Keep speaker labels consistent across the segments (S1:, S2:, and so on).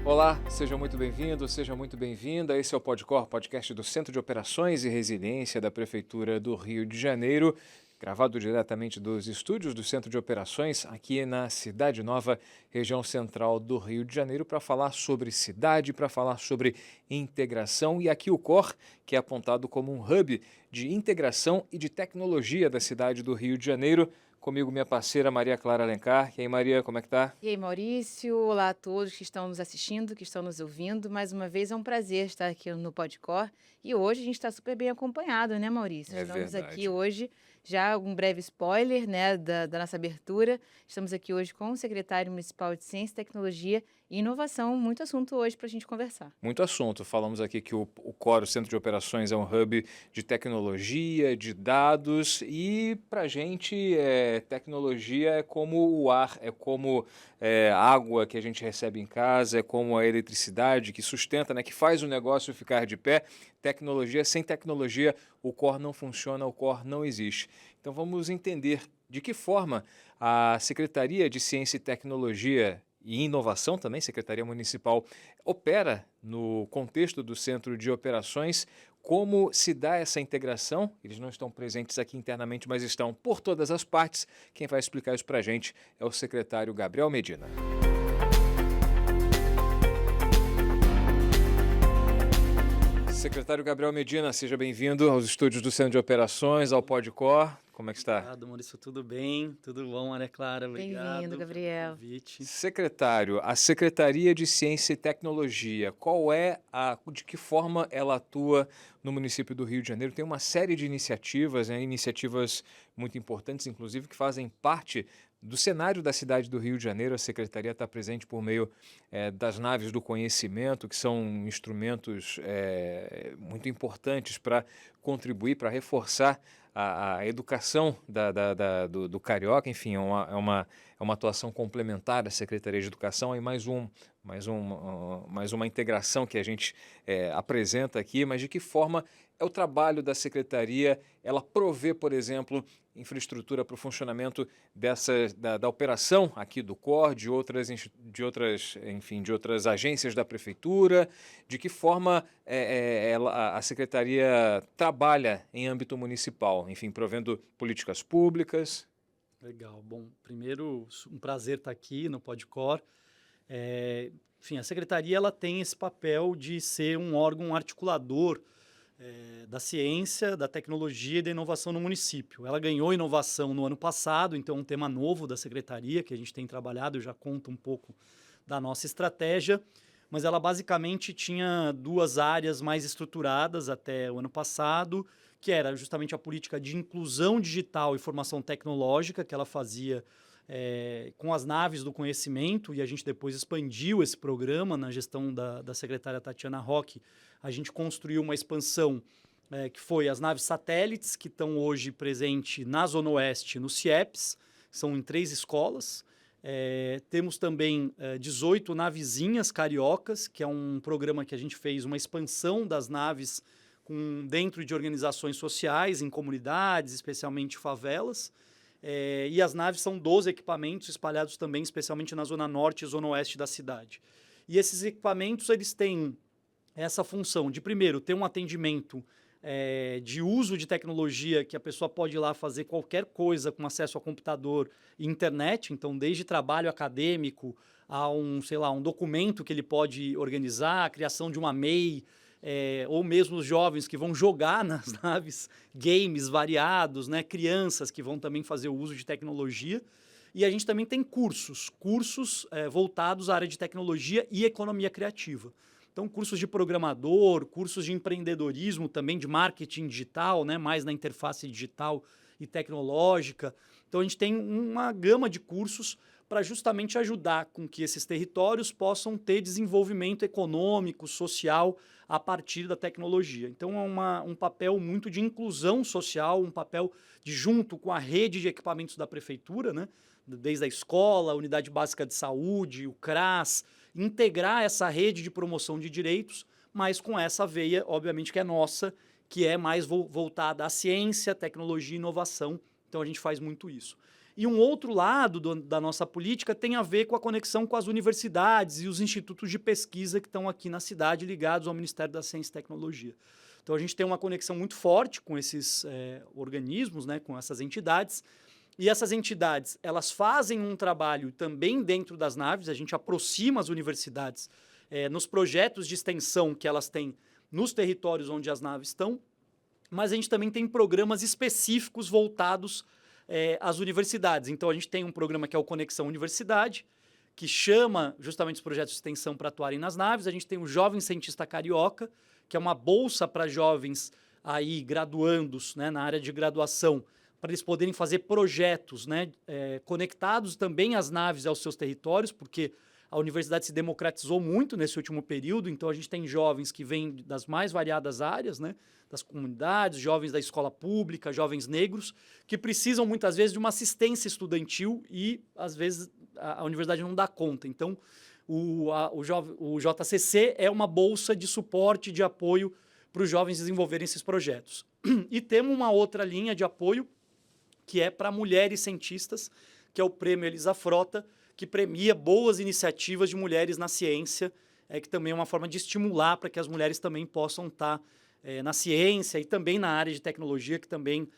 S1: Olá, seja muito bem-vindo, seja muito bem-vinda. Esse é o Podcor, podcast do Centro de Operações e Resiliência da Prefeitura do Rio de Janeiro, gravado diretamente dos estúdios do Centro de Operações aqui na Cidade Nova, região central do Rio de Janeiro, para falar sobre cidade, para falar sobre integração. E aqui o COR, que é apontado como um hub de integração e de tecnologia da cidade do Rio de Janeiro. Comigo, minha parceira Maria Clara Alencar. E aí, Maria, como é que tá?
S2: E aí, Maurício, olá a todos que estão nos assistindo, que estão nos ouvindo. Mais uma vez é um prazer estar aqui no Podcor. E hoje a gente está super bem acompanhado, né, Maurício?
S1: É
S2: Estamos aqui
S1: verdade.
S2: hoje, já um breve spoiler, né, da nossa abertura. Estamos aqui hoje com o secretário municipal de Ciência, Tecnologia e Inovação. Muito assunto hoje para a gente conversar.
S1: Muito assunto. Falamos aqui que o COR, o Centro de Operações, é um hub de tecnologia, de dados e, para a gente, tecnologia é como o ar, é como a água que a gente recebe em casa, é como a eletricidade que sustenta, né, que faz o negócio ficar de pé. Tecnologia, sem tecnologia, o COR não funciona, o COR não existe. Então vamos entender de que forma a Secretaria de Ciência e Tecnologia e Inovação também, Secretaria Municipal, opera no contexto do Centro de Operações. Como se dá essa integração? Eles não estão presentes aqui internamente, mas estão por todas as partes. Quem vai explicar isso para a gente é o secretário Gabriel Medina. Secretário Gabriel Medina, seja bem-vindo aos estúdios do Centro de Operações, ao Podcor. Como é que está?
S3: Obrigado, Maurício. Tudo bem? Tudo bom, Maria Clara? Obrigado
S2: Bem-vindo,
S3: pelo
S2: Gabriel.
S3: convite.
S1: Secretário, a Secretaria de Ciência e Tecnologia, de que forma ela atua no município do Rio de Janeiro? Tem uma série de iniciativas, né, iniciativas muito importantes, inclusive, que fazem parte do cenário da cidade do Rio de Janeiro. A Secretaria está presente por meio das naves do conhecimento, que são instrumentos muito importantes para contribuir, para reforçar a educação do carioca. Enfim, é uma atuação complementar da Secretaria de Educação e mais uma integração que a gente apresenta aqui. Mas de que forma é o trabalho da Secretaria? Ela provê, por exemplo, infraestrutura para o funcionamento da operação aqui do COR, de outras agências da Prefeitura. De que forma a Secretaria trabalha em âmbito municipal, enfim, provendo políticas públicas?
S3: Legal. Bom, primeiro, um prazer estar aqui no Podcor. Enfim, a Secretaria ela tem esse papel de ser um órgão articulador da ciência, da tecnologia e da inovação no município. Ela ganhou inovação no ano passado, então é um tema novo da Secretaria que a gente tem trabalhado. Eu já conto um pouco da nossa estratégia, mas ela basicamente tinha duas áreas mais estruturadas até o ano passado, que era justamente a política de inclusão digital e formação tecnológica, que ela fazia com as naves do conhecimento, e a gente depois expandiu esse programa na gestão da secretária Tatiana Roque. A gente construiu uma expansão que foi as naves satélites, que estão hoje presentes na Zona Oeste, no CIEPS, são em 3 escolas. Temos também 18 navezinhas cariocas, que é um programa que a gente fez uma expansão das naves dentro de organizações sociais, em comunidades, especialmente favelas. E as naves são 12 equipamentos espalhados também, especialmente na Zona Norte e Zona Oeste da cidade. E esses equipamentos eles têm essa função de, primeiro, ter um atendimento de uso de tecnologia, que a pessoa pode ir lá fazer qualquer coisa com acesso a computador e internet, então desde trabalho acadêmico a um documento que ele pode organizar, a criação de uma MEI, ou mesmo os jovens que vão jogar nas naves games variados, né? Crianças que vão também fazer o uso de tecnologia. E a gente também tem cursos voltados à área de tecnologia e economia criativa. Então, cursos de programador, cursos de empreendedorismo também, de marketing digital, né? Mais na interface digital e tecnológica. Então, a gente tem uma gama de cursos para justamente ajudar com que esses territórios possam ter desenvolvimento econômico, social, a partir da tecnologia. Então, é um papel muito de inclusão social, um papel de, junto com a rede de equipamentos da prefeitura, né? Desde a escola, a unidade básica de saúde, o CRAS, integrar essa rede de promoção de direitos, mas com essa veia, obviamente, que é nossa, que é mais voltada à ciência, tecnologia e inovação. Então, a gente faz muito isso. E um outro lado da nossa política tem a ver com a conexão com as universidades e os institutos de pesquisa que estão aqui na cidade ligados ao Ministério da Ciência e Tecnologia. Então, a gente tem uma conexão muito forte com esses organismos, né, com essas entidades. E essas entidades, elas fazem um trabalho também dentro das naves, a gente aproxima as universidades nos projetos de extensão que elas têm nos territórios onde as naves estão, mas a gente também tem programas específicos voltados às universidades. Então, a gente tem um programa que é o Conexão Universidade, que chama justamente os projetos de extensão para atuarem nas naves. A gente tem o Jovem Cientista Carioca, que é uma bolsa para jovens aí graduandos, né, na área de graduação, para eles poderem fazer projetos, né, conectados também às naves e aos seus territórios, porque a universidade se democratizou muito nesse último período, então a gente tem jovens que vêm das mais variadas áreas, né, das comunidades, jovens da escola pública, jovens negros, que precisam muitas vezes de uma assistência estudantil e, às vezes, a universidade não dá conta. Então, o JCC é uma bolsa de suporte, de apoio para os jovens desenvolverem esses projetos. E temos uma outra linha de apoio, que é para mulheres cientistas, que é o Prêmio Elisa Frota, que premia boas iniciativas de mulheres na ciência, que também é uma forma de estimular para que as mulheres também possam estar na ciência e também na área de tecnologia, que também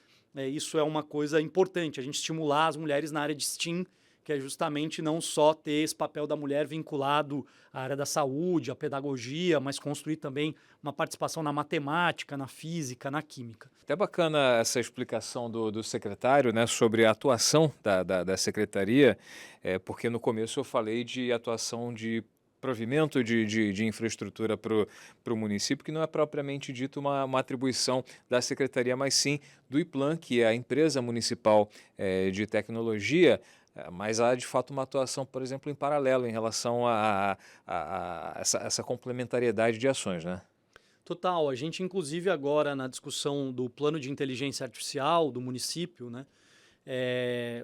S3: isso é uma coisa importante, a gente estimular as mulheres na área de STEAM, que é justamente não só ter esse papel da mulher vinculado à área da saúde, à pedagogia, mas construir também uma participação na matemática, na física, na química.
S1: Até bacana essa explicação do secretário, né, sobre a atuação da secretaria, porque no começo eu falei de atuação de provimento de infraestrutura para o município, que não é propriamente dito uma atribuição da secretaria, mas sim do IPLAN, que é a empresa municipal de tecnologia, mas há de fato uma atuação, por exemplo, em paralelo em relação a essa complementariedade de ações, né?
S3: Total, a gente inclusive agora na discussão do plano de inteligência artificial do município, né,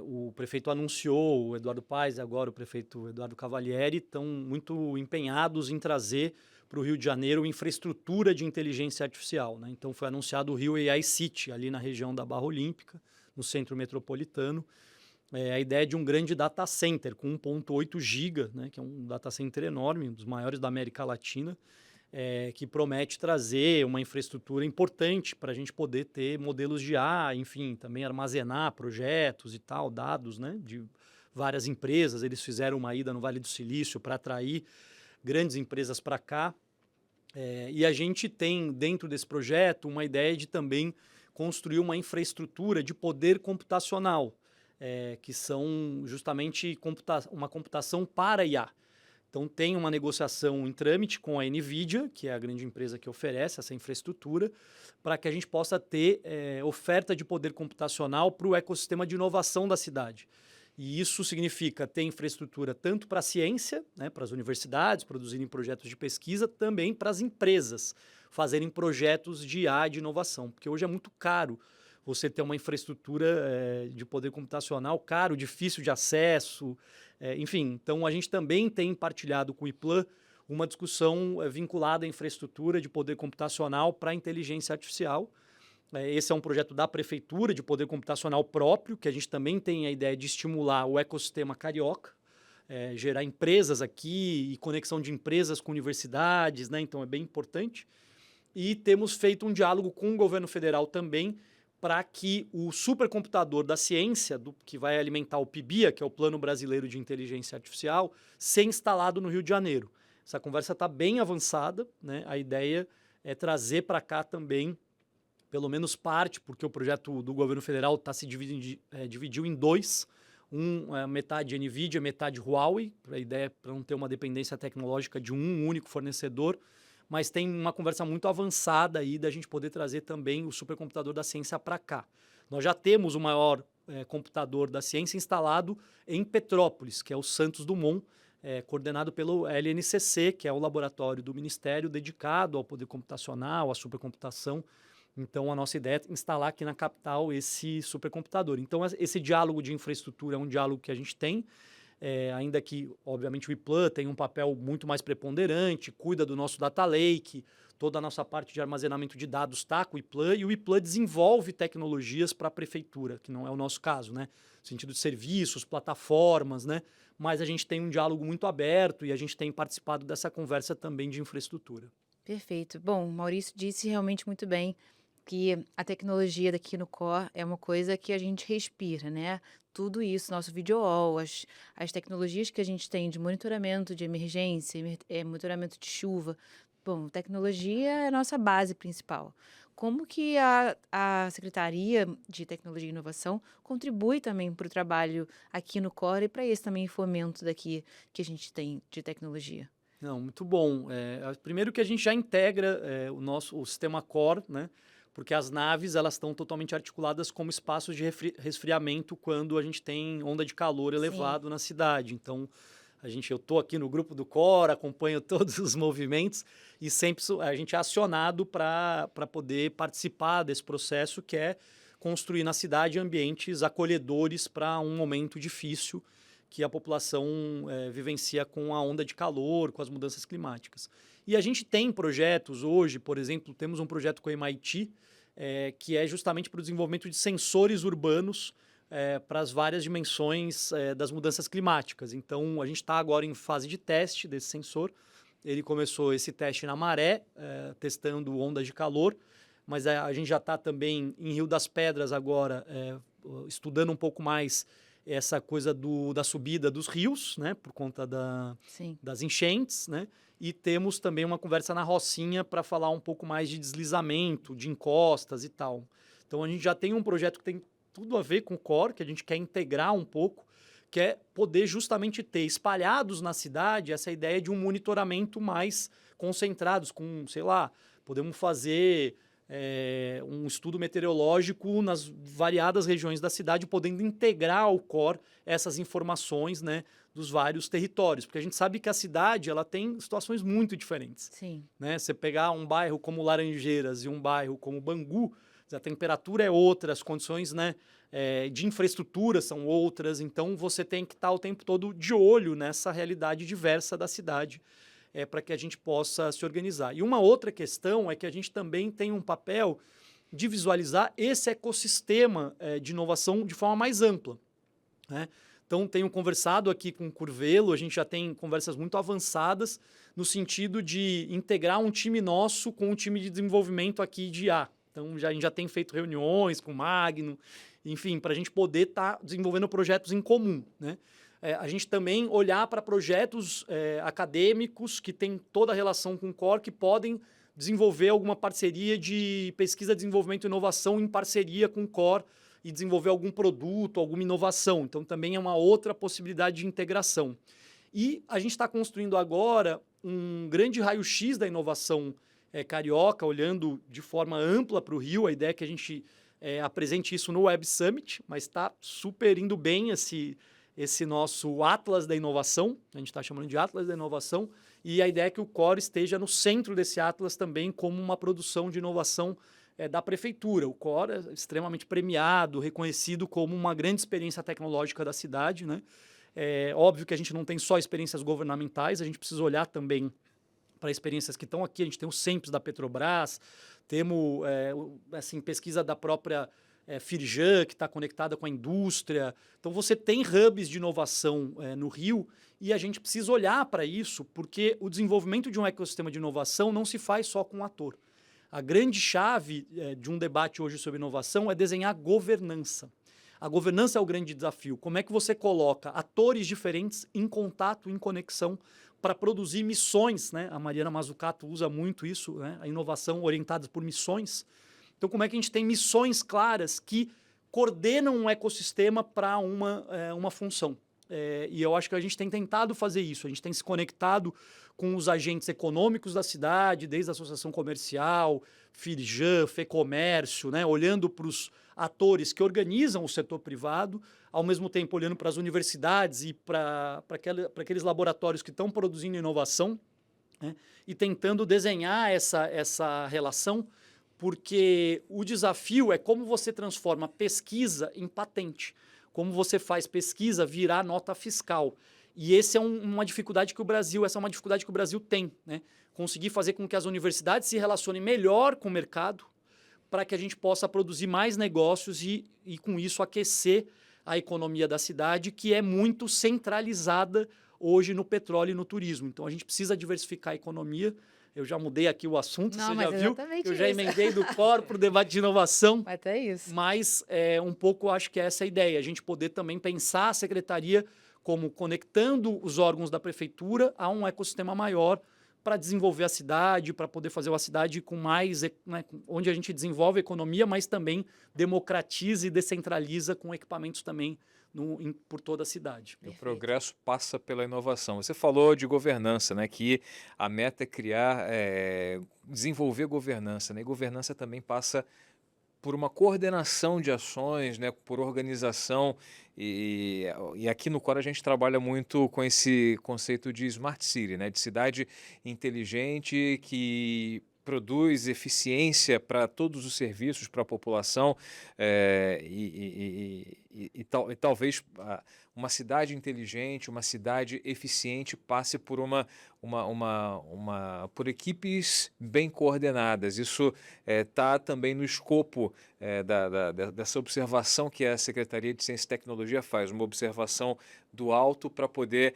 S3: o prefeito anunciou, o Eduardo Paes e agora o prefeito Eduardo Cavalieri estão muito empenhados em trazer para o Rio de Janeiro infraestrutura de inteligência artificial, né? Então foi anunciado o Rio AI City, ali na região da Barra Olímpica, no centro metropolitano. A ideia de um grande data center com 1,8 giga, né, que é um data center enorme, um dos maiores da América Latina, que promete trazer uma infraestrutura importante para a gente poder ter modelos de IA, enfim, também armazenar projetos e tal, dados, né, de várias empresas. Eles fizeram uma ida no Vale do Silício para atrair grandes empresas para cá. E a gente tem, dentro desse projeto, uma ideia de também construir uma infraestrutura de poder computacional, que são justamente uma computação para IA. Então, tem uma negociação em trâmite com a NVIDIA, que é a grande empresa que oferece essa infraestrutura, para que a gente possa ter oferta de poder computacional para o ecossistema de inovação da cidade. E isso significa ter infraestrutura tanto para a ciência, né, para as universidades produzirem projetos de pesquisa, também para as empresas fazerem projetos de IA de inovação, porque hoje é muito caro você ter uma infraestrutura de poder computacional, caro, difícil de acesso, enfim. Então, a gente também tem partilhado com o IPLAN uma discussão vinculada à infraestrutura de poder computacional para a inteligência artificial. Esse é um projeto da prefeitura de poder computacional próprio, que a gente também tem a ideia de estimular o ecossistema carioca, gerar empresas aqui e conexão de empresas com universidades, né? Então, é bem importante. E temos feito um diálogo com o governo federal também, para que o supercomputador da ciência, que vai alimentar o PIBIA, que é o Plano Brasileiro de Inteligência Artificial, seja instalado no Rio de Janeiro. Essa conversa está bem avançada, né? A ideia é trazer para cá também, pelo menos parte, porque o projeto do governo federal se dividiu em dois, metade NVIDIA, metade Huawei, a ideia é para não ter uma dependência tecnológica de um único fornecedor, mas tem uma conversa muito avançada aí da gente poder trazer também o supercomputador da ciência para cá. Nós já temos o maior computador da ciência instalado em Petrópolis, que é o Santos Dumont, coordenado pelo LNCC, que é o laboratório do Ministério dedicado ao poder computacional, à supercomputação. Então, a nossa ideia é instalar aqui na capital esse supercomputador. Então, esse diálogo de infraestrutura é um diálogo que a gente tem, ainda que, obviamente, o IPLAN tem um papel muito mais preponderante, cuida do nosso data lake, toda a nossa parte de armazenamento de dados está com o IPLAN, e o IPLAN desenvolve tecnologias para a prefeitura, que não é o nosso caso, né? sentido de serviços, plataformas, né? Mas a gente tem um diálogo muito aberto e a gente tem participado dessa conversa também de infraestrutura.
S2: Perfeito. Bom, o Maurício disse realmente muito bem que a tecnologia daqui no Core é uma coisa que a gente respira, né? Tudo isso, nosso videowall, as tecnologias que a gente tem de monitoramento de emergência, monitoramento de chuva. Bom, tecnologia é a nossa base principal. Como que a Secretaria de Tecnologia e Inovação contribui também para o trabalho aqui no Core e para esse também fomento daqui que a gente tem de tecnologia?
S3: Não, muito bom. Primeiro que a gente já integra o sistema Core, né? Porque as naves elas estão totalmente articuladas como espaços de resfriamento quando a gente tem onda de calor
S2: Sim,
S3: elevado na cidade. Então, eu estou aqui no grupo do Core, acompanho todos os movimentos e sempre a gente é acionado para poder participar desse processo que é construir na cidade ambientes acolhedores para um momento difícil que a população vivencia com a onda de calor, com as mudanças climáticas. E a gente tem projetos hoje, por exemplo, temos um projeto com o MIT, que é justamente para o desenvolvimento de sensores urbanos para as várias dimensões das mudanças climáticas. Então, a gente está agora em fase de teste desse sensor. Ele começou esse teste na Maré, testando ondas de calor, mas a gente já está também em Rio das Pedras agora, estudando um pouco mais essa coisa da subida dos rios, né, por conta
S2: sim.
S3: das enchentes, né? E temos também uma conversa na Rocinha para falar um pouco mais de deslizamento, de encostas e tal. Então a gente já tem um projeto que tem tudo a ver com o Core, que a gente quer integrar um pouco, que é poder justamente ter espalhados na cidade essa ideia de um monitoramento mais concentrados, com, sei lá, podemos fazer um estudo meteorológico nas variadas regiões da cidade, podendo integrar ao Core essas informações, né, dos vários territórios, porque a gente sabe que a cidade ela tem situações muito diferentes.
S2: Sim,
S3: Né? Você pegar um bairro como Laranjeiras e um bairro como Bangu, a temperatura é outra, as condições, né, de infraestrutura são outras, então você tem que estar o tempo todo de olho nessa realidade diversa da cidade, para que a gente possa se organizar. E uma outra questão é que a gente também tem um papel de visualizar esse ecossistema de inovação de forma mais ampla. Né? Então, tenho conversado aqui com o Curvelo, a gente já tem conversas muito avançadas no sentido de integrar um time nosso com um time de desenvolvimento aqui de IA. Então, a gente já tem feito reuniões com o Magno, enfim, para a gente poder estar desenvolvendo projetos em comum. Né? A gente também olhar para projetos acadêmicos que têm toda a relação com o Core, que podem desenvolver alguma parceria de pesquisa, desenvolvimento e inovação em parceria com o Core, e desenvolver algum produto, alguma inovação. Então, também é uma outra possibilidade de integração. E a gente está construindo agora um grande raio-x da inovação carioca, olhando de forma ampla para o Rio. A ideia é que a gente apresente isso no Web Summit, mas está super indo bem esse nosso Atlas da Inovação. A gente está chamando de Atlas da Inovação. E a ideia é que o Core esteja no centro desse Atlas também como uma produção de inovação da prefeitura. O Core é extremamente premiado, reconhecido como uma grande experiência tecnológica da cidade. Né? É óbvio que a gente não tem só experiências governamentais, a gente precisa olhar também para experiências que estão aqui. A gente tem o SEMPS da Petrobras, temos assim, pesquisa da própria Firjan, que está conectada com a indústria. Então, você tem hubs de inovação no Rio e a gente precisa olhar para isso, porque o desenvolvimento de um ecossistema de inovação não se faz só com um ator. A grande chave de um debate hoje sobre inovação é desenhar governança. A governança é o grande desafio. Como é que você coloca atores diferentes em contato, em conexão, para produzir missões, né? A Mariana Mazzucato usa muito isso, né? A inovação orientada por missões. Então, como é que a gente tem missões claras que coordenam um ecossistema para uma função? E eu acho que a gente tem tentado fazer isso. A gente tem se conectado com os agentes econômicos da cidade, desde a associação comercial, Firjan, Fecomércio, né? Olhando para os atores que organizam o setor privado, ao mesmo tempo olhando para as universidades e para aqueles laboratórios que estão produzindo inovação, né? E tentando desenhar essa relação, porque o desafio é como você transforma pesquisa em patente, como você faz pesquisa virar nota fiscal. E essa é uma dificuldade que o Brasil tem, né? Conseguir fazer com que as universidades se relacionem melhor com o mercado para que a gente possa produzir mais negócios e com isso, aquecer a economia da cidade, que é muito centralizada hoje no petróleo e no turismo. Então, a gente precisa diversificar a economia. Eu já mudei aqui o assunto,
S2: Não,
S3: você
S2: mas
S3: já viu?
S2: exatamente
S3: Eu já
S2: isso.
S3: emendei do core para o debate de inovação.
S2: Mas é isso.
S3: Mas um pouco acho que é essa a ideia, a gente poder também pensar a secretaria como conectando os órgãos da prefeitura a um ecossistema maior para desenvolver a cidade, para poder fazer uma cidade com mais, né, onde a gente desenvolve a economia, mas também democratiza e descentraliza com equipamentos também por toda a cidade.
S1: O progresso passa pela inovação. Você falou de governança, né? Que a meta é criar, desenvolver governança, né? E governança também passa por uma coordenação de ações, né? Por organização. E aqui no Core a gente trabalha muito com esse conceito de Smart City, né? De cidade inteligente que produz eficiência para todos os serviços para a população e talvez uma cidade inteligente, uma cidade eficiente passe por por equipes bem coordenadas. Isso está também no escopo dessa observação que a Secretaria de Ciência e Tecnologia faz, uma observação do alto para poder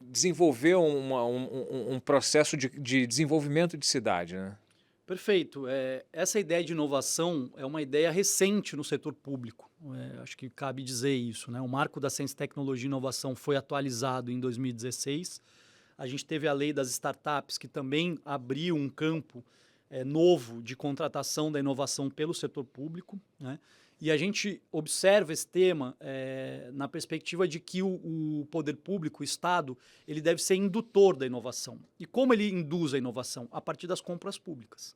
S1: desenvolver um processo de desenvolvimento de cidade, né?
S3: Perfeito. Essa ideia de inovação é uma ideia recente no setor público. Acho que cabe dizer isso, né? O marco da ciência, tecnologia e inovação foi atualizado em 2016. A gente teve a lei das startups, que também abriu um campo novo de contratação da inovação pelo setor público, né? E a gente observa esse tema na perspectiva de que o poder público, o Estado, ele deve ser indutor da inovação. E como ele induz a inovação? A partir das compras públicas.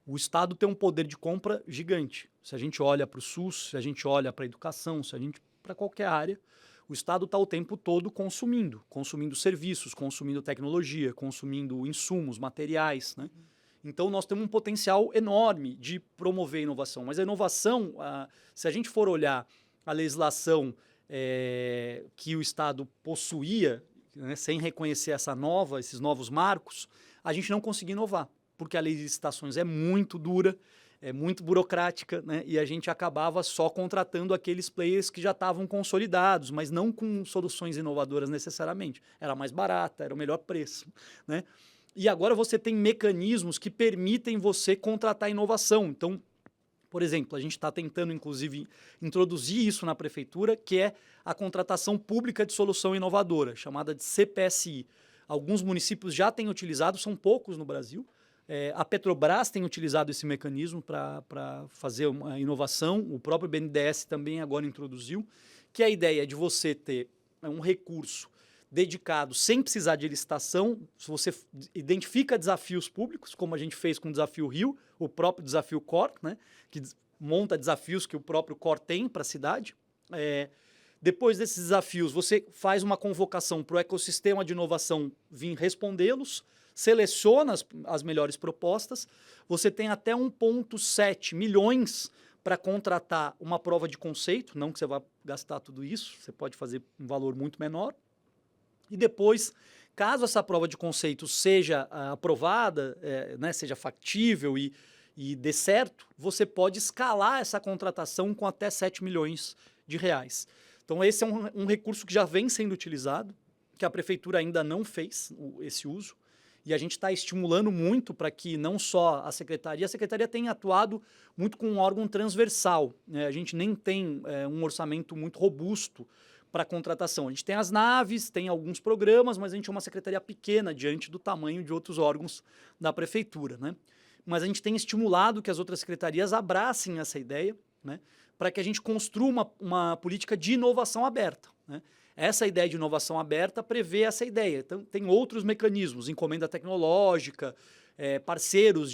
S3: O Estado tem um poder de compra gigante. Se a gente olha para o SUS, se a gente olha para a educação, se a gente para qualquer área, o Estado está o tempo todo consumindo serviços, consumindo tecnologia, consumindo insumos, materiais, né? Então, nós temos um potencial enorme de promover a inovação. Mas a inovação, se a gente for olhar a legislação que o Estado possuía, né, sem reconhecer esses novos marcos, a gente não conseguia inovar, porque a lei de licitações é muito dura, é muito burocrática, né, e a gente acabava só contratando aqueles players que já estavam consolidados, mas não com soluções inovadoras necessariamente. Era mais barata, era o melhor preço, né? E agora você tem mecanismos que permitem você contratar inovação. Então, por exemplo, a gente está tentando, inclusive, introduzir isso na prefeitura, que é a contratação pública de solução inovadora, chamada de CPSI. Alguns municípios já têm utilizado, são poucos no Brasil. A Petrobras tem utilizado esse mecanismo para fazer uma inovação. O próprio BNDES também agora introduziu, que é a ideia de você ter um recurso dedicado, sem precisar de licitação. Se você identifica desafios públicos, como a gente fez com o Desafio Rio, o próprio Desafio Core, né, que monta desafios que o próprio Core tem para a cidade. Depois desses desafios, você faz uma convocação para o ecossistema de inovação vir respondê-los, seleciona as melhores propostas, você tem até 1,7 milhões para contratar uma prova de conceito, não que você vá gastar tudo isso, você pode fazer um valor muito menor. E depois, caso essa prova de conceito seja aprovada, né, seja factível e dê certo, você pode escalar essa contratação com até 7 milhões de reais. Então, esse é um recurso que já vem sendo utilizado, que a prefeitura ainda não fez esse uso, e a gente está estimulando muito para que não só a secretaria tem atuado muito com um órgão transversal, né? A gente nem tem um orçamento muito robusto para contratação. A gente tem as naves, tem alguns programas, mas a gente é uma secretaria pequena diante do tamanho de outros órgãos da prefeitura, né? Mas a gente tem estimulado que as outras secretarias abracem essa ideia, né, para que a gente construa uma política de inovação aberta, né? Essa ideia de inovação aberta prevê essa ideia. Então, tem outros mecanismos, encomenda tecnológica, parcerias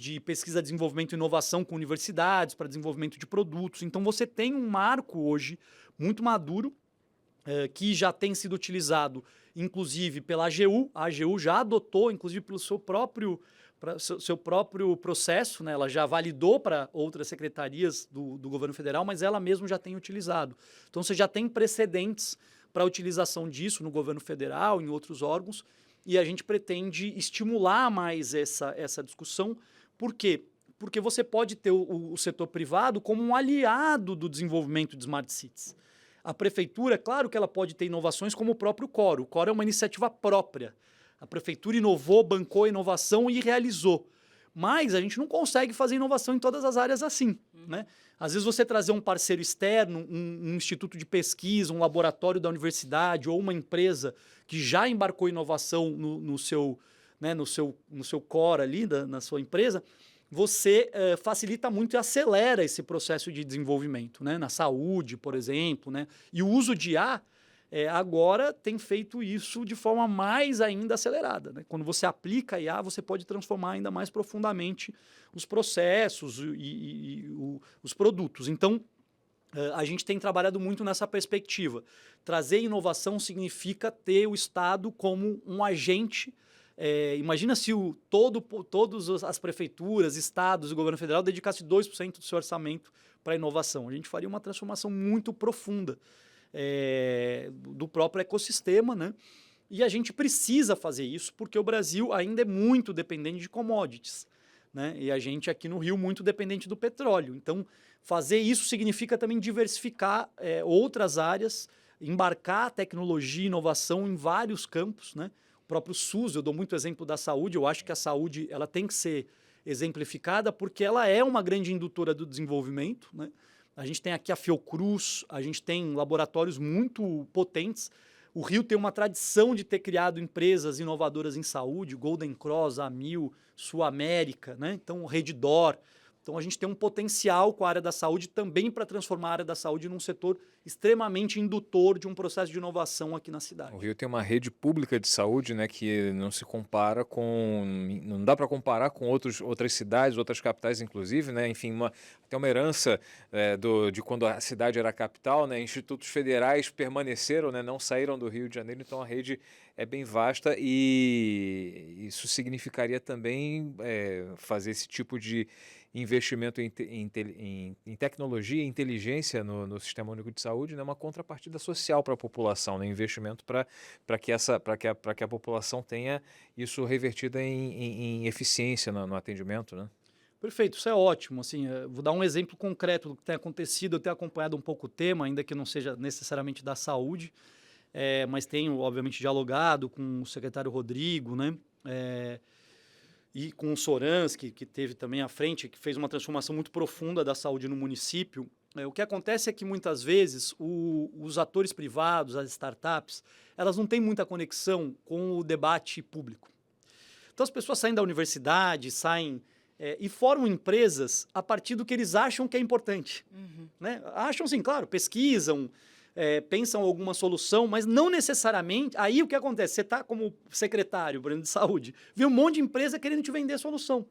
S3: de pesquisa, desenvolvimento e inovação com universidades para desenvolvimento de produtos. Então, você tem um marco hoje muito maduro, que já tem sido utilizado, inclusive, pela AGU. A AGU já adotou, inclusive, pelo seu próprio processo, né? Ela já validou para outras secretarias do governo federal, mas ela mesma já tem utilizado. Então, você já tem precedentes para a utilização disso no governo federal, em outros órgãos, e a gente pretende estimular mais essa discussão. Por quê? porque você pode ter o setor privado como um aliado do desenvolvimento de smart cities. A prefeitura, claro que ela pode ter inovações como o próprio Core. O Core é uma iniciativa própria. A prefeitura inovou, bancou a inovação e realizou. Mas a gente não consegue fazer inovação em todas as áreas assim, né? Às vezes você trazer um parceiro externo, um instituto de pesquisa, um laboratório da universidade ou uma empresa que já embarcou inovação no seu core ali, na sua empresa, você facilita muito e acelera esse processo de desenvolvimento, né? Na saúde, por exemplo, né? E o uso de IA agora tem feito isso de forma mais ainda acelerada, né? Quando você aplica a IA, você pode transformar ainda mais profundamente os processos e os produtos. Então, a gente tem trabalhado muito nessa perspectiva. Trazer inovação significa ter o Estado como um agente. Imagina se todas as prefeituras, estados e o governo federal dedicasse 2% do seu orçamento para a inovação. A gente faria uma transformação muito profunda do próprio ecossistema, né? E a gente precisa fazer isso porque o Brasil ainda é muito dependente de commodities, né? E a gente aqui no Rio muito dependente do petróleo. Então, fazer isso significa também diversificar outras áreas, embarcar tecnologia e inovação em vários campos, né? O próprio SUS, eu dou muito exemplo da saúde, eu acho que a saúde ela tem que ser exemplificada porque ela é uma grande indutora do desenvolvimento, né? A gente tem aqui a Fiocruz, a gente tem laboratórios muito potentes. O Rio tem uma tradição de ter criado empresas inovadoras em saúde, Golden Cross, Amil, Sul América, né? Então, o Redditor. Então, a gente tem um potencial com a área da saúde também para transformar a área da saúde num setor extremamente indutor de um processo de inovação aqui na cidade.
S1: O Rio tem uma rede pública de saúde, né, que não se compara não dá para comparar com outras cidades, outras capitais, inclusive, né? Enfim, até uma herança de quando a cidade era capital, né? Institutos federais permaneceram, né? Não saíram do Rio de Janeiro, então a rede é bem vasta e isso significaria também fazer esse tipo de investimento em tecnologia e inteligência no Sistema Único de Saúde, né, uma contrapartida social para a população, né, investimento para que a população tenha isso revertido em eficiência no atendimento, né?
S3: Perfeito, isso é ótimo. Assim, vou dar um exemplo concreto do que tem acontecido. Eu tenho acompanhado um pouco o tema, ainda que não seja necessariamente da saúde, mas tenho, obviamente, dialogado com o secretário Rodrigo, né? E com o Soransky, que teve também à frente, que fez uma transformação muito profunda da saúde no município. O que acontece é que, muitas vezes, os atores privados, as startups, elas não têm muita conexão com o debate público. Então, as pessoas saem da universidade, e formam empresas a partir do que eles acham que é importante. Né? Acham, sim, claro, pesquisam, pensam alguma solução, mas não necessariamente. Aí o que acontece? Você está como secretário, por exemplo, de saúde, vê um monte de empresa querendo te vender solução.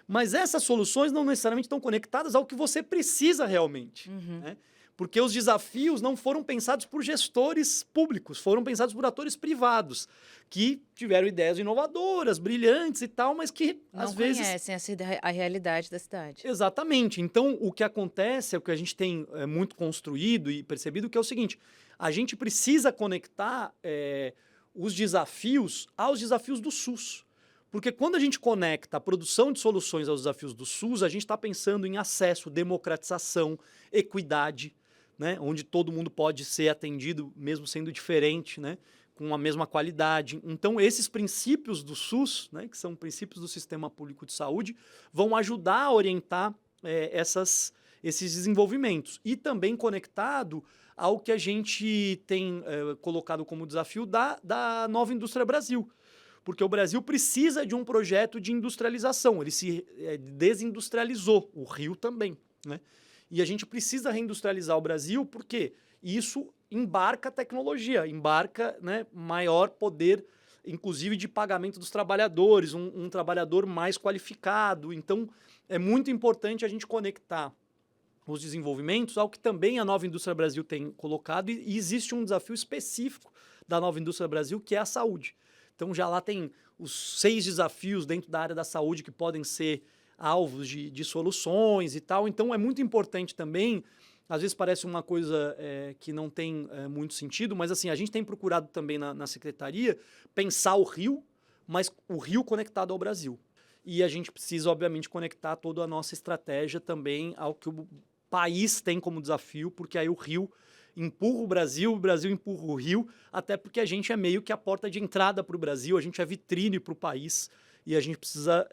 S3: Mas essas soluções não necessariamente estão conectadas ao que você precisa realmente. Né? Porque os desafios não foram pensados por gestores públicos, foram pensados por atores privados, que tiveram ideias inovadoras, brilhantes e tal, mas que, às vezes...
S2: Não conhecem a realidade da cidade.
S3: Exatamente. Então, o que acontece, o que a gente tem muito construído e percebido, que é o seguinte, a gente precisa conectar os desafios aos desafios do SUS. Porque quando a gente conecta a produção de soluções aos desafios do SUS, a gente está pensando em acesso, democratização, equidade, né? Onde todo mundo pode ser atendido, mesmo sendo diferente, né? Com a mesma qualidade. Então, esses princípios do SUS, né? Que são princípios do Sistema Público de Saúde, vão ajudar a orientar esses desenvolvimentos. E também conectado ao que a gente tem colocado como desafio da Nova Indústria Brasil. Porque o Brasil precisa de um projeto de industrialização. Ele se desindustrializou, o Rio também, né? E a gente precisa reindustrializar o Brasil porque isso embarca tecnologia, embarca, né, maior poder, inclusive de pagamento dos trabalhadores, um trabalhador mais qualificado. Então, é muito importante a gente conectar os desenvolvimentos ao que também a Nova Indústria Brasil tem colocado e existe um desafio específico da Nova Indústria Brasil, que é a saúde. Então, já lá tem os 6 desafios dentro da área da saúde que podem ser alvos de soluções e tal. Então, é muito importante também, às vezes parece uma coisa que não tem muito sentido, mas assim, a gente tem procurado também na secretaria pensar o Rio, mas o Rio conectado ao Brasil. e a gente precisa, obviamente, conectar toda a nossa estratégia também ao que o país tem como desafio, porque aí o Rio empurra o Brasil empurra o Rio, até porque a gente é meio que a porta de entrada para o Brasil, a gente é vitrine para o país, e a gente precisa,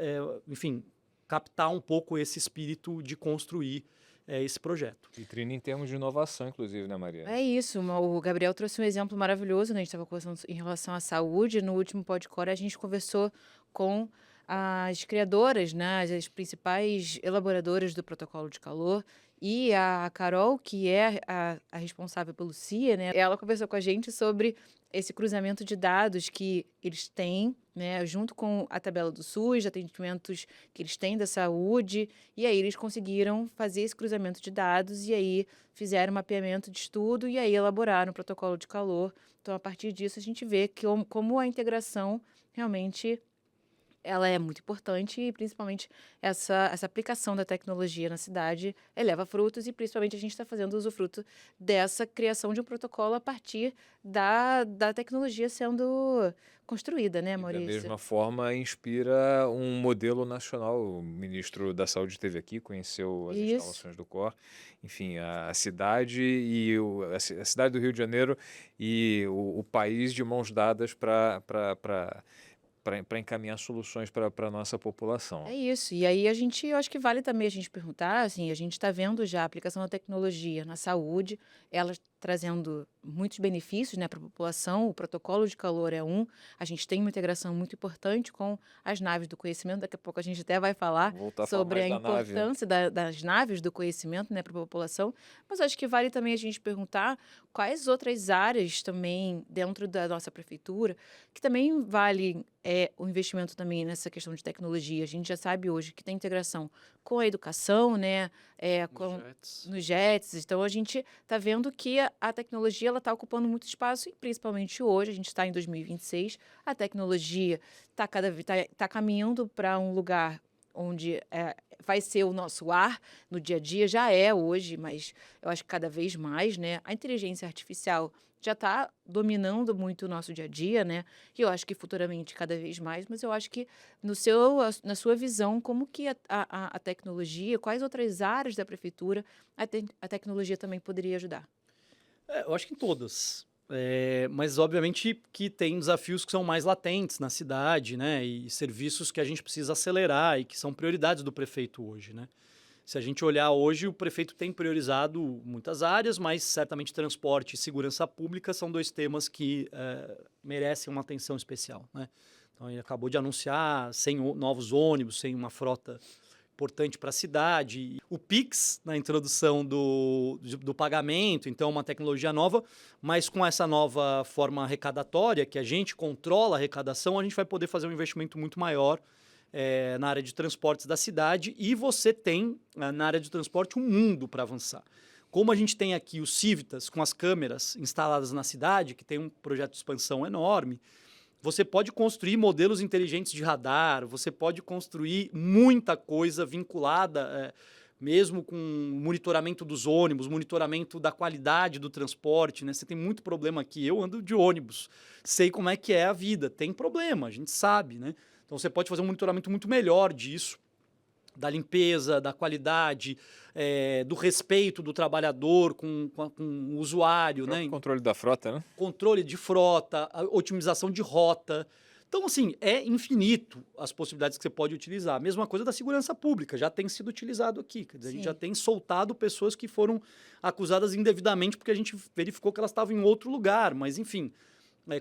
S3: enfim, captar um pouco esse espírito de construir esse projeto.
S1: Vitrine em termos de inovação, inclusive, né, Maria?
S2: É isso, o Gabriel trouxe um exemplo maravilhoso, né? A gente estava conversando em relação à saúde. No último Podcore, a gente conversou com as criadoras, né? As principais elaboradoras do protocolo de calor. E a Carol, que é a responsável pelo CIA, né? Ela conversou com a gente sobre esse cruzamento de dados que eles têm, né? Junto com a tabela do SUS, de atendimentos que eles têm da saúde. E aí eles conseguiram fazer esse cruzamento de dados e aí fizeram um mapeamento de estudo e aí elaboraram um protocolo de calor. Então, a partir disso, a gente vê que como a integração realmente ela é muito importante e principalmente essa aplicação da tecnologia na cidade eleva frutos e principalmente a gente está fazendo usufruto dessa criação de um protocolo a partir da tecnologia sendo construída, né,
S1: E da
S2: Maurício?
S1: mesma forma, inspira um modelo nacional. O ministro da Saúde esteve aqui, conheceu as
S2: Isso.
S1: instalações do COR. Enfim, a cidade e a cidade do Rio de Janeiro e o país de mãos dadas para encaminhar soluções para a nossa população.
S2: É isso. E aí eu acho que vale também a gente perguntar, assim, a gente está vendo já a aplicação da tecnologia na saúde, ela trazendo muitos benefícios, né, para a população. O protocolo de calor é um. A gente tem uma integração muito importante com as naves do conhecimento. Daqui a pouco a gente até vai falar
S1: Voltar a falar
S2: sobre a
S1: mais da nave.
S2: importância das naves do conhecimento, né, para a população. Mas acho que vale também a gente perguntar quais outras áreas também dentro da nossa prefeitura que também vale o investimento também nessa questão de tecnologia. A gente já sabe hoje que tem integração com a educação, né, nos JETs. Então, a gente está vendo que a tecnologia ela está ocupando muito espaço, e principalmente hoje, a gente está em 2026, a tecnologia está caminhando para um lugar onde vai ser o nosso ar no dia a dia, já é hoje, mas eu acho que cada vez mais, né? A inteligência artificial já está dominando muito o nosso dia a dia, né? E eu acho que futuramente cada vez mais, mas eu acho que na sua visão, como que a tecnologia, quais outras áreas da prefeitura a tecnologia também poderia ajudar?
S3: Eu acho que em todas. Mas, obviamente, que tem desafios que são mais latentes na cidade, né? E serviços que a gente precisa acelerar e que são prioridades do prefeito hoje, né? Se a gente olhar hoje, o prefeito tem priorizado muitas áreas, mas certamente transporte e segurança pública são dois temas que merecem uma atenção especial, né? Então, ele acabou de anunciar 100 novos ônibus, 100 uma frota importante para a cidade. O Pix, na introdução do pagamento, então uma tecnologia nova, mas com essa nova forma arrecadatória, que a gente controla a arrecadação, a gente vai poder fazer um investimento muito maior na área de transportes da cidade, e você tem, na área de transporte, um mundo para avançar. Como a gente tem aqui o Civitas, com as câmeras instaladas na cidade, que tem um projeto de expansão enorme, você pode construir modelos inteligentes de radar, você pode construir muita coisa vinculada, mesmo com monitoramento dos ônibus, monitoramento da qualidade do transporte, né? Você tem muito problema aqui. Eu ando de ônibus, sei como é que é a vida. Tem problema, a gente sabe, né? Então, você pode fazer um monitoramento muito melhor disso, da limpeza, da qualidade, do respeito do trabalhador com o usuário,
S1: O
S3: né?
S1: próprio controle da frota, né?
S3: Controle de frota, a otimização de rota. Então, assim, é infinito as possibilidades que você pode utilizar. A mesma coisa da segurança pública, já tem sido utilizado aqui. Quer dizer, a gente já tem soltado pessoas que foram acusadas indevidamente porque a gente verificou que elas estavam em outro lugar. Mas, enfim,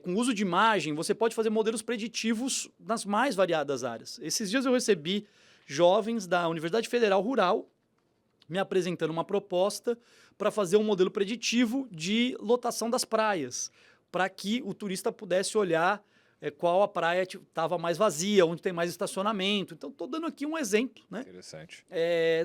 S3: com o uso de imagem, você pode fazer modelos preditivos nas mais variadas áreas. Esses dias eu recebi jovens da Universidade Federal Rural me apresentando uma proposta para fazer um modelo preditivo de lotação das praias, para que o turista pudesse olhar qual a praia estava mais vazia, onde tem mais estacionamento. Então, estou dando aqui um exemplo, né?
S1: Interessante.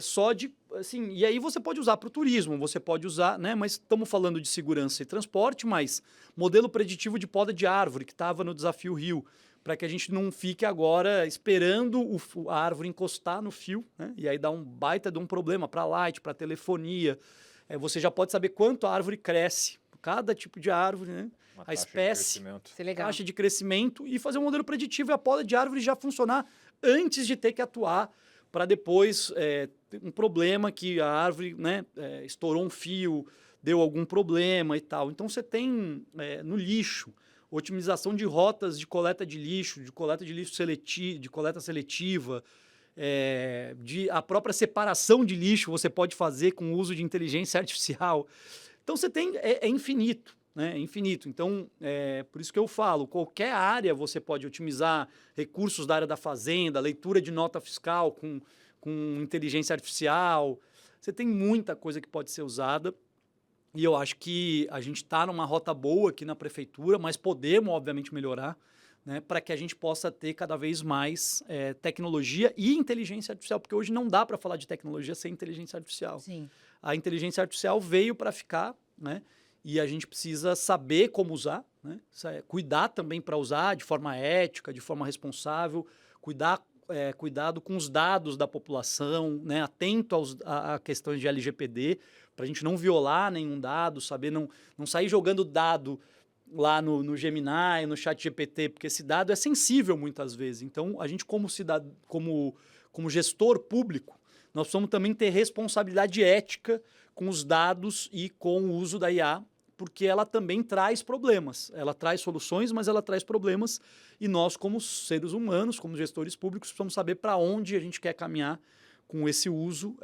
S3: Só de, assim, e aí você pode usar para o turismo, você pode usar, né? Mas estamos falando de segurança e transporte, mas modelo preditivo de poda de árvore, que estava no Desafio Rio, para que a gente não fique agora esperando a árvore encostar no fio, né? E aí dá um baita de um problema para light, para telefonia. Você já pode saber quanto a árvore cresce, cada tipo de árvore, né? A espécie,
S2: Isso é legal.
S3: taxa de crescimento, e fazer um modelo preditivo e a poda de árvore já funcionar antes de ter que atuar para depois ter um problema que a árvore, né, estourou um fio, deu algum problema e tal. Então você tem no lixo, otimização de rotas de coleta de lixo de coleta seletiva, a própria separação de lixo você pode fazer com o uso de inteligência artificial. Então você tem, é infinito, né? É infinito. Então, por isso que eu falo, qualquer área você pode otimizar recursos da área da fazenda, leitura de nota fiscal com inteligência artificial. Você tem muita coisa que pode ser usada. E eu acho que a gente está numa rota boa aqui na prefeitura, mas podemos, obviamente, melhorar, né, para que a gente possa ter cada vez mais tecnologia e inteligência artificial, porque hoje não dá para falar de tecnologia sem inteligência artificial.
S2: Sim.
S3: A inteligência artificial veio para ficar, né, e a gente precisa saber como usar, né, cuidar também para usar de forma ética, de forma responsável, cuidado com os dados da população, né, atento a questões de LGPD, para a gente não violar nenhum dado, saber não sair jogando dado lá no Gemini, no ChatGPT, porque esse dado é sensível muitas vezes. Então, a gente como gestor público, nós precisamos também ter responsabilidade ética com os dados e com o uso da IA, porque ela também traz problemas. Ela traz soluções, mas ela traz problemas. E nós, como seres humanos, como gestores públicos, precisamos saber para onde a gente quer caminhar com esse uso,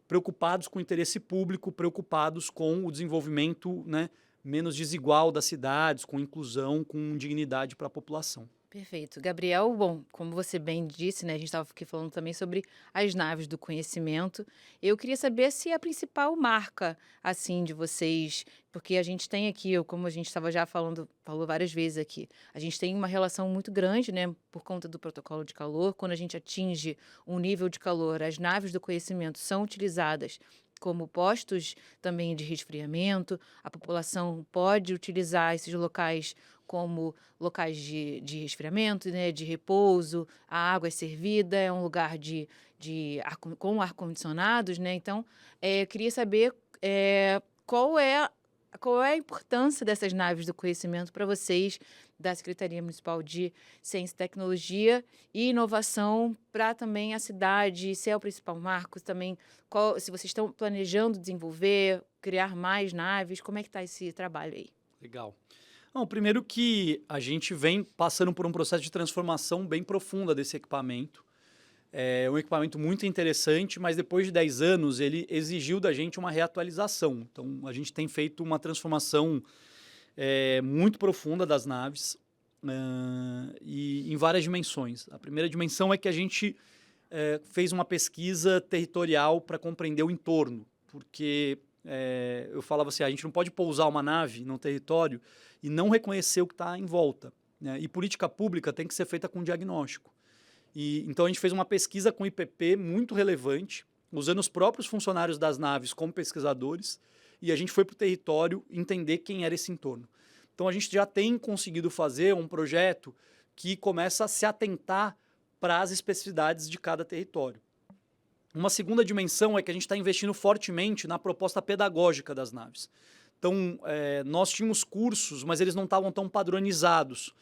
S3: preocupados com o interesse público, preocupados com o desenvolvimento, né, menos desigual das cidades, com inclusão, com dignidade para a população.
S2: Perfeito. Gabriel, bom, como você bem disse, né, a gente estava aqui falando também sobre as naves do conhecimento. Eu queria saber se a principal marca, assim, de vocês, porque a gente tem aqui, como a gente estava já falou várias vezes aqui, a gente tem uma relação muito grande, né, por conta do protocolo de calor. Quando a gente atinge um nível de calor, as naves do conhecimento são utilizadas como postos também de resfriamento. A população pode utilizar esses locais como locais de resfriamento, né, de repouso. A água é servida, é um lugar com ar-condicionados, né? Então, eu queria saber qual é a importância dessas naves do conhecimento para vocês, da Secretaria Municipal de Ciência, Tecnologia e Inovação, para também a cidade, se é o principal marco também, se vocês estão planejando desenvolver, criar mais naves, como é que está esse trabalho aí?
S3: Legal. Bom, primeiro que a gente vem passando por um processo de transformação bem profunda desse equipamento. É um equipamento muito interessante, mas depois de 10 anos ele exigiu da gente uma reatualização. Então, a gente tem feito uma transformação muito profunda das naves e em várias dimensões. A primeira dimensão é que a gente fez uma pesquisa territorial para compreender o entorno, porque eu falava assim, a gente não pode pousar uma nave num território e não reconhecer o que está em volta, né? E política pública tem que ser feita com diagnóstico. Então a gente fez uma pesquisa com IPP muito relevante, usando os próprios funcionários das naves como pesquisadores, e a gente foi para o território entender quem era esse entorno. Então a gente já tem conseguido fazer um projeto que começa a se atentar para as especificidades de cada território. Uma segunda dimensão é que a gente está investindo fortemente na proposta pedagógica das naves. Então, nós tínhamos cursos, mas eles não estavam tão padronizados.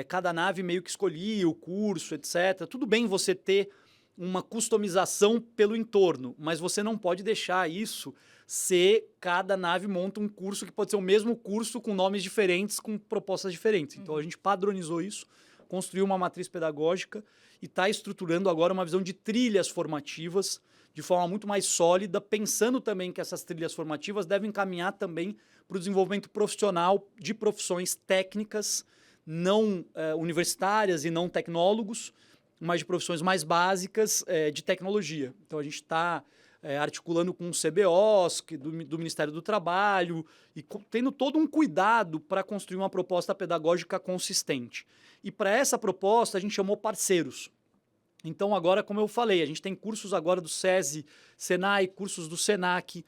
S3: Cada nave meio que escolhia o curso, etc. Tudo bem você ter uma customização pelo entorno, mas você não pode deixar isso ser cada nave monta um curso que pode ser o mesmo curso com nomes diferentes, com propostas diferentes. Então, a gente padronizou isso, construiu uma matriz pedagógica e está estruturando agora uma visão de trilhas formativas de forma muito mais sólida, pensando também que essas trilhas formativas devem caminhar também para o desenvolvimento profissional de profissões técnicas, não universitárias e não tecnólogos, mas de profissões mais básicas de tecnologia. Então, a gente está articulando com o CBOs, do Ministério do Trabalho, e tendo todo um cuidado para construir uma proposta pedagógica consistente. E para essa proposta, a gente chamou parceiros. Então, agora, como eu falei, a gente tem cursos agora do SESI, Senai, cursos do Senac,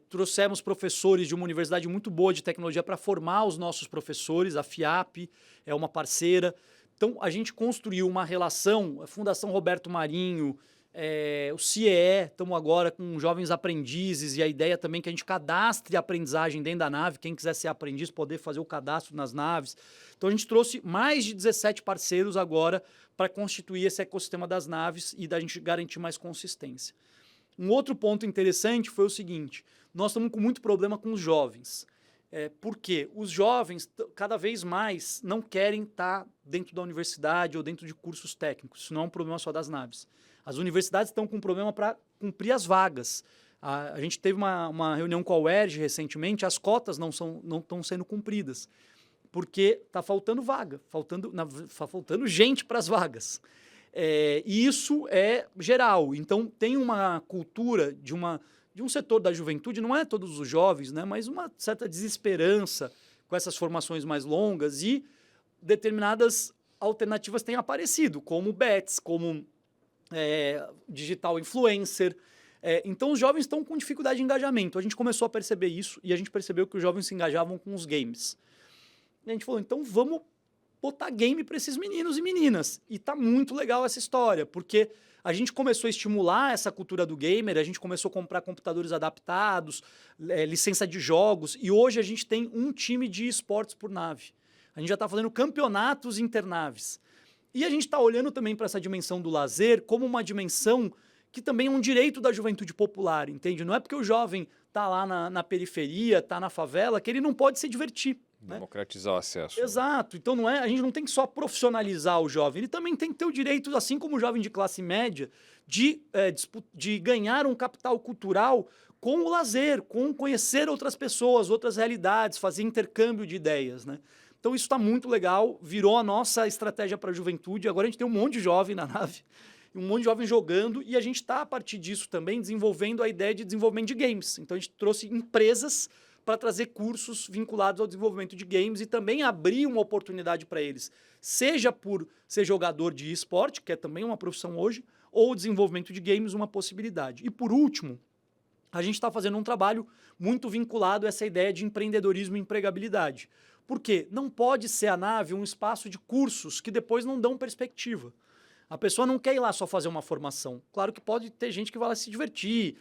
S3: trouxemos professores de uma universidade muito boa de tecnologia para formar os nossos professores, a FIAP é uma parceira. Então, a gente construiu uma relação, a Fundação Roberto Marinho o CIE, estamos agora com jovens aprendizes, e a ideia também é que a gente cadastre a aprendizagem dentro da nave, quem quiser ser aprendiz poder fazer o cadastro nas naves. Então a gente trouxe mais de 17 parceiros agora para constituir esse ecossistema das naves e da gente garantir mais consistência. Um outro ponto interessante foi o seguinte, nós estamos com muito problema com os jovens. Porque os jovens, cada vez mais, não querem estar dentro da universidade ou dentro de cursos técnicos. Isso não é um problema só das naves. As universidades estão com problema para cumprir as vagas. A gente teve uma reunião com a UERJ recentemente, as cotas não estão sendo cumpridas, porque está faltando vaga, faltando gente para as vagas. E isso é geral. Então, tem uma cultura de um setor da juventude, não é todos os jovens, né, mas uma certa desesperança com essas formações mais longas e determinadas alternativas têm aparecido, como bets, como digital influencer. Então, os jovens estão com dificuldade de engajamento. A gente começou a perceber isso e a gente percebeu que os jovens se engajavam com os games. E a gente falou, então vamos botar game para esses meninos e meninas. E tá muito legal essa história, porque a gente começou a estimular essa cultura do gamer, a gente começou a comprar computadores adaptados, licença de jogos, e hoje a gente tem um time de esportes por nave. A gente já está fazendo campeonatos internaves. E a gente está olhando também para essa dimensão do lazer como uma dimensão que também é um direito da juventude popular, entende? Não é porque o jovem está lá na periferia, está na favela, que ele não pode se divertir.
S1: Democratizar o acesso.
S3: Exato. Então a gente não tem que só profissionalizar o jovem, ele também tem que ter o direito, assim como o jovem de classe média, de ganhar um capital cultural com o lazer, com conhecer outras pessoas, outras realidades, fazer intercâmbio de ideias, né? Então isso está muito legal, virou a nossa estratégia para a juventude. Agora a gente tem um monte de jovem na nave, um monte de jovem jogando, e a gente está, a partir disso também, desenvolvendo a ideia de desenvolvimento de games. Então a gente trouxe empresas para trazer cursos vinculados ao desenvolvimento de games e também abrir uma oportunidade para eles, seja por ser jogador de esporte, que é também uma profissão hoje, ou o desenvolvimento de games, uma possibilidade. E por último, a gente está fazendo um trabalho muito vinculado a essa ideia de empreendedorismo e empregabilidade. Por quê? Não pode ser a nave um espaço de cursos que depois não dão perspectiva. A pessoa não quer ir lá só fazer uma formação. Claro que pode ter gente que vai lá se divertir.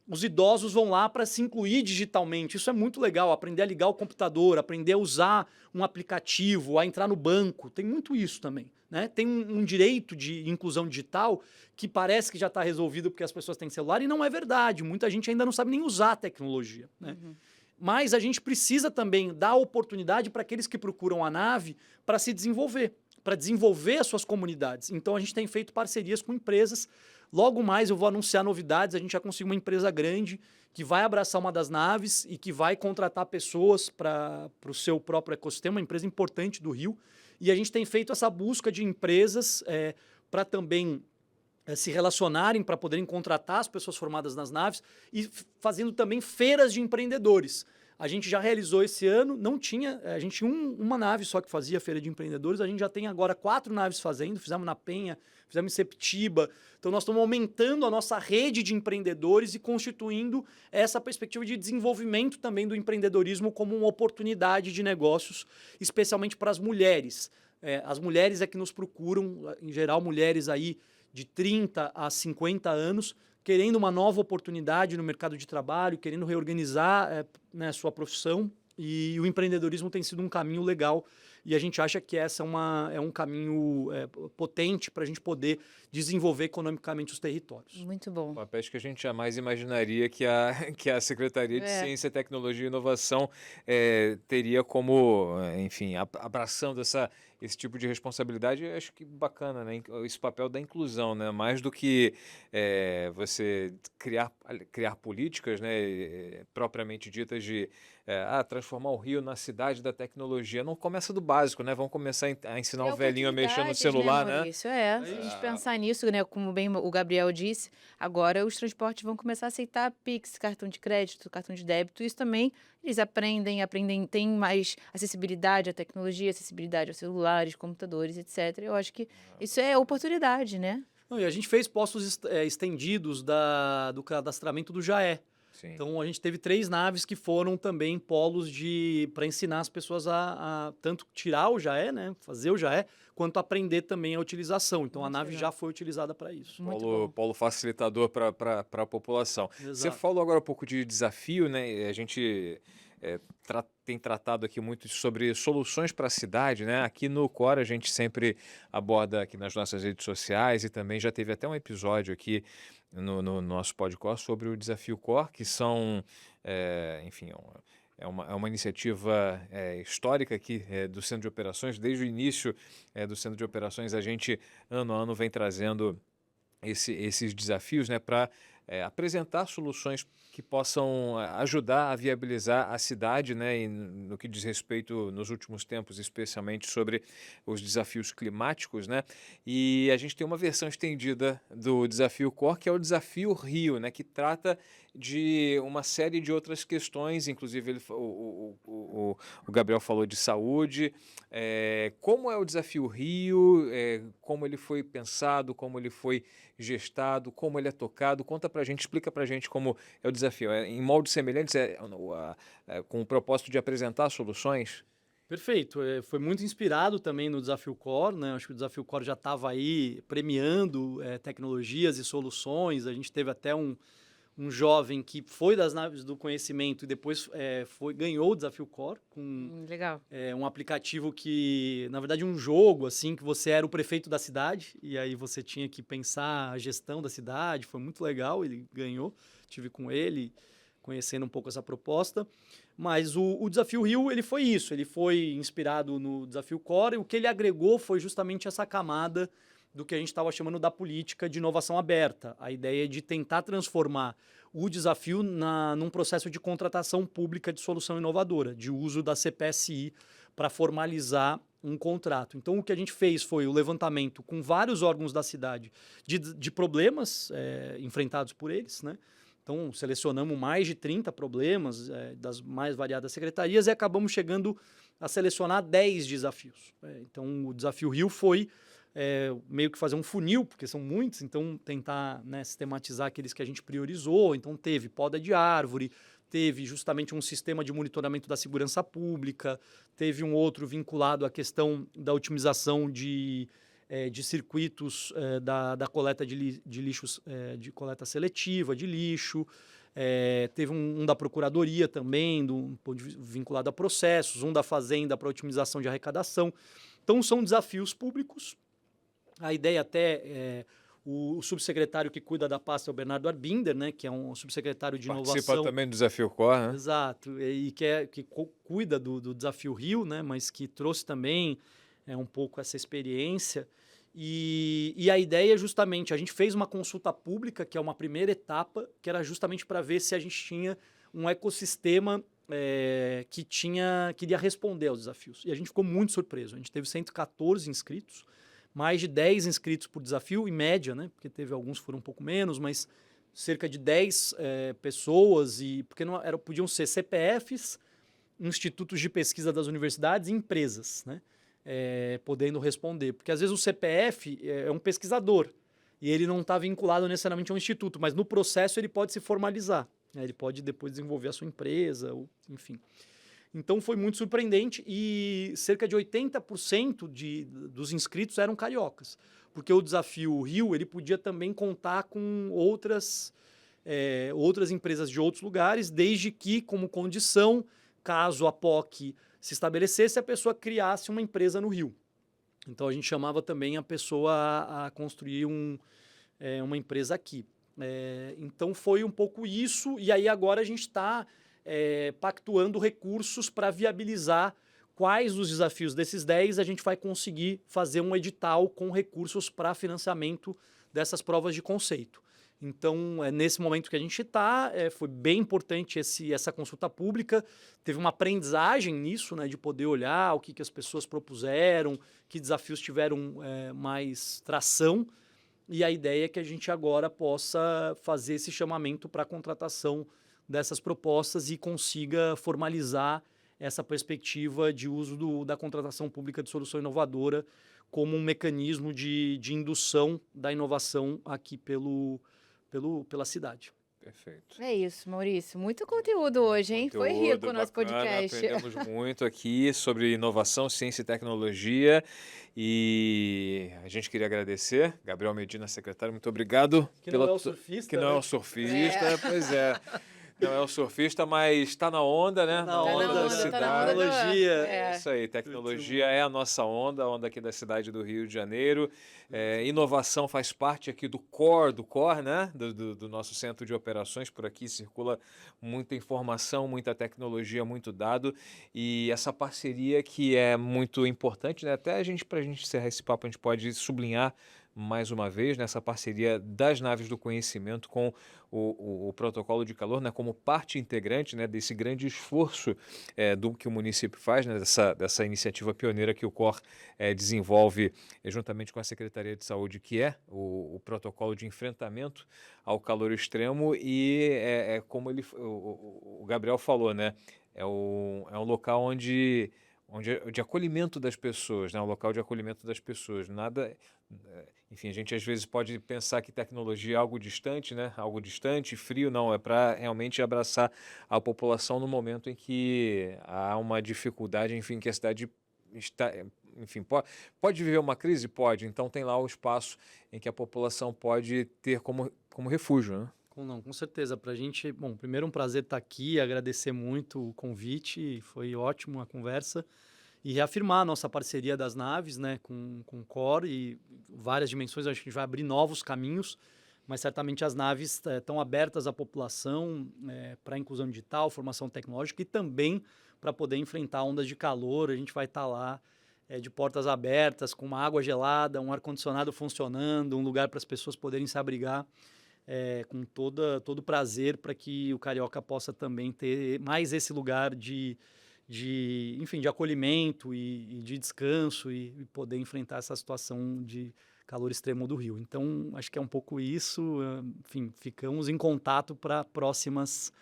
S3: Os idosos vão lá para se incluir digitalmente. Isso é muito legal, aprender a ligar o computador, aprender a usar um aplicativo, a entrar no banco. Tem muito isso também, né? Tem um direito de inclusão digital que parece que já está resolvido porque as pessoas têm celular e não é verdade. Muita gente ainda não sabe nem usar a tecnologia, né? Mas a gente precisa também dar oportunidade para aqueles que procuram a nave para se desenvolver, para desenvolver as suas comunidades. Então a gente tem feito parcerias com empresas. Logo mais eu vou anunciar novidades, a gente já conseguiu uma empresa grande que vai abraçar uma das naves e que vai contratar pessoas para o seu próprio ecossistema, uma empresa importante do Rio. E a gente tem feito essa busca de empresas para também se relacionarem, para poderem contratar as pessoas formadas nas naves e fazendo também feiras de empreendedores. A gente já realizou esse ano, a gente tinha uma nave só que fazia feira de empreendedores, a gente já tem agora 4 naves fazendo, fizemos na Penha, fizemos em Septiba. Então nós estamos aumentando a nossa rede de empreendedores e constituindo essa perspectiva de desenvolvimento também do empreendedorismo como uma oportunidade de negócios, especialmente para as mulheres. As mulheres é que nos procuram, em geral mulheres aí de 30 a 50 anos, querendo uma nova oportunidade no mercado de trabalho, querendo reorganizar sua profissão, e o empreendedorismo tem sido um caminho legal, e a gente acha que essa é um caminho potente para a gente poder desenvolver economicamente os territórios.
S2: Muito bom.
S1: Papéis que a gente jamais imaginaria que a Secretaria de Ciência, Tecnologia e Inovação teria como, enfim, abraçando esse tipo de responsabilidade. Eu acho que bacana, né? Esse papel da inclusão, né? Mais do que você criar políticas, né? Propriamente ditas de transformar o Rio na cidade da tecnologia. Não começa do básico, né? Vamos começar a ensinar o velhinho a mexer no celular, né?
S2: Maurício? Se a gente pensar nisso, né? Como bem o Gabriel disse, agora os transportes vão começar a aceitar Pix, cartão de crédito, cartão de débito. Isso também eles aprendem, têm mais acessibilidade à tecnologia, acessibilidade aos celulares, computadores, etc. Eu acho que isso é oportunidade, né?
S3: E a gente fez postos estendidos do cadastramento do JAE.
S1: Sim.
S3: Então, a gente teve 3 naves que foram também polos para ensinar as pessoas a tanto tirar o jaé, né, fazer o jaé, quanto aprender também a utilização. Então, a
S2: Muito
S3: nave
S2: legal.
S3: já foi utilizada para isso.
S2: Muito
S1: Polo,
S2: bom.
S1: polo facilitador para a população. Você
S3: Exato.
S1: falou agora um pouco de desafio, né? E a gente tem tratado aqui muito sobre soluções para a cidade, né? Aqui no Core a gente sempre aborda aqui nas nossas redes sociais e também já teve até um episódio aqui no nosso podcast sobre o Desafio Core, que são, enfim, é uma iniciativa histórica aqui do Centro de Operações. Desde o início do Centro de Operações, a gente, ano a ano, vem trazendo esses desafios, né, para apresentar soluções que possam ajudar a viabilizar a cidade, né, e no que diz respeito nos últimos tempos, especialmente sobre os desafios climáticos, né, e a gente tem uma versão estendida do Desafio Core, que é o Desafio Rio, né, que trata de uma série de outras questões, inclusive o Gabriel falou de saúde, como é o Desafio Rio, como ele foi pensado, como ele foi gestado, como ele é tocado. Conta pra gente, explica pra gente como é o desafio. Em moldes semelhantes, com o propósito de apresentar soluções?
S3: Perfeito. Foi muito inspirado também no Desafio Core, né? Acho que o Desafio Core já estava aí premiando tecnologias e soluções. A gente teve até um jovem que foi das naves do conhecimento e depois ganhou o Desafio Core com
S2: Legal.
S3: um aplicativo que, na verdade, um jogo, assim, que você era o prefeito da cidade e aí você tinha que pensar a gestão da cidade. Foi muito legal, ele ganhou. Tive com ele, conhecendo um pouco essa proposta. Mas o Desafio Rio, ele foi isso. Ele foi inspirado no Desafio Core e o que ele agregou foi justamente essa camada do que a gente estava chamando da política de inovação aberta. A ideia de tentar transformar o desafio num processo de contratação pública de solução inovadora, de uso da CPSI para formalizar um contrato. Então, o que a gente fez foi o levantamento com vários órgãos da cidade de problemas enfrentados por eles, né? Então, selecionamos mais de 30 problemas das mais variadas secretarias e acabamos chegando a selecionar 10 desafios. Então, o Desafio Rio foi meio que fazer um funil, porque são muitos, então tentar, né, sistematizar aqueles que a gente priorizou. Então teve poda de árvore, teve justamente um sistema de monitoramento da segurança pública, teve um outro vinculado à questão da otimização de circuitos da coleta de lixos, de coleta seletiva de lixo. Teve um da Procuradoria também, vinculado a processos, um da Fazenda para otimização de arrecadação. Então são desafios públicos. A ideia até o subsecretário que cuida da pasta é o Bernardo Arbinder, né, que é um subsecretário de
S1: Participa
S3: inovação.
S1: também do Desafio Core, né?
S3: Exato, e que cuida do Desafio Rio, né, mas que trouxe também um pouco essa experiência. E a ideia é justamente, a gente fez uma consulta pública, que é uma primeira etapa, que era justamente para ver se a gente tinha um ecossistema que queria responder aos desafios. E a gente ficou muito surpreso. A gente teve 114 inscritos, mais de 10 inscritos por desafio, em média, né? Porque teve alguns que foram um pouco menos, mas cerca de 10 pessoas, porque podiam ser CPFs, institutos de pesquisa das universidades e empresas, né? Podendo responder. Porque às vezes o CPF é um pesquisador e ele não está vinculado necessariamente a um instituto, mas no processo ele pode se formalizar, né? Ele pode depois desenvolver a sua empresa, enfim. Então foi muito surpreendente e cerca de 80% dos inscritos eram cariocas, porque o Desafio Rio ele podia também contar com outras empresas de outros lugares, desde que, como condição, caso a POC se estabelecesse, a pessoa criasse uma empresa no Rio. Então a gente chamava também a pessoa a construir uma empresa aqui. Então foi um pouco isso, e aí agora a gente está pactuando recursos para viabilizar quais os desafios desses 10 a gente vai conseguir fazer um edital com recursos para financiamento dessas provas de conceito. Então, nesse momento que a gente está, foi bem importante essa consulta pública, teve uma aprendizagem nisso, né, de poder olhar o que as pessoas propuseram, que desafios tiveram mais tração, e a ideia é que a gente agora possa fazer esse chamamento para a contratação dessas propostas e consiga formalizar essa perspectiva de uso da contratação pública de solução inovadora como um mecanismo de indução da inovação aqui pela cidade.
S1: Perfeito.
S2: É isso, Maurício. Muito conteúdo hoje, hein? Foi rico
S1: Conteúdo
S2: o nosso
S1: bacana,
S2: podcast.
S1: aprendemos muito aqui sobre inovação, ciência e tecnologia e a gente queria agradecer, Gabriel Medina, secretário, muito obrigado.
S3: Que não é o surfista,
S1: Que não é
S3: né?
S1: o surfista, pois é. Não é o surfista, mas está na onda, né?
S3: Tá na onda
S1: da
S3: da
S2: tá na onda
S1: cidade. É
S2: É.
S1: isso aí, tecnologia é a nossa onda, a onda aqui da cidade do Rio de Janeiro. Inovação faz parte aqui do core, né? Do nosso centro de operações. Por aqui circula muita informação, muita tecnologia, muito dado. E essa parceria que é muito importante, né? Até para a gente encerrar esse papo, a gente pode sublinhar mais uma vez nessa parceria das naves do conhecimento com o protocolo de calor, né, como parte integrante, né, desse grande esforço do que o município faz, né, dessa iniciativa pioneira que o COR desenvolve juntamente com a Secretaria de Saúde, que é o protocolo de enfrentamento ao calor extremo e como o Gabriel falou, né, é um local de acolhimento das pessoas, né, um local de acolhimento das pessoas, nada... Enfim, a gente às vezes pode pensar que tecnologia é algo distante, né? Algo distante, frio, não, é para realmente abraçar a população no momento em que há uma dificuldade, enfim, que a cidade está, enfim, pode viver uma crise? Pode, então tem lá o espaço em que a população pode ter como refúgio, né?
S3: Com certeza. Para a gente, bom, primeiro um prazer estar aqui, agradecer muito o convite, foi ótimo a conversa. E reafirmar a nossa parceria das naves, né, com o COR e várias dimensões, acho que a gente vai abrir novos caminhos, mas certamente as naves estão abertas à população para inclusão digital, formação tecnológica e também para poder enfrentar ondas de calor. A gente vai estar lá de portas abertas, com uma água gelada, um ar-condicionado funcionando, um lugar para as pessoas poderem se abrigar com todo prazer para que o carioca possa também ter mais esse lugar enfim, de acolhimento e de descanso e poder enfrentar essa situação de calor extremo do Rio. Então, acho que é um pouco isso. Enfim, ficamos em contato para próximas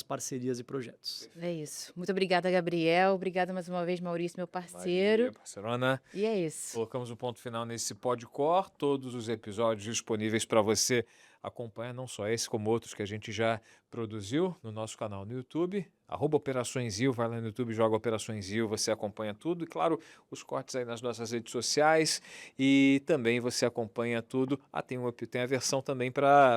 S3: parcerias e projetos.
S2: É isso. Muito obrigada, Gabriel. Obrigada mais uma vez, Maurício, meu parceiro.
S1: Maria, parceirona.
S2: E é isso.
S1: Colocamos um ponto final nesse Podcore, todos os episódios disponíveis para você acompanhar, não só esse, como outros que a gente já produziu no nosso canal no YouTube, @OperaçõesIL, vai lá no YouTube, joga OperaçõesIL, você acompanha tudo, e claro, os cortes aí nas nossas redes sociais, e também você acompanha tudo, tem a versão também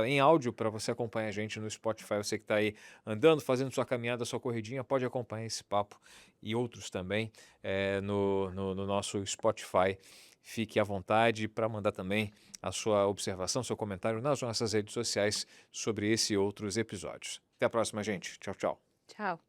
S1: em áudio, para você acompanhar a gente no Spotify, você que está aí andando, fazendo sua caminhada, sua corridinha, pode acompanhar esse papo e outros também no nosso Spotify. Fique à vontade para mandar também a sua observação, seu comentário nas nossas redes sociais sobre esse e outros episódios. Até a próxima, gente. Tchau, tchau.
S2: Tchau.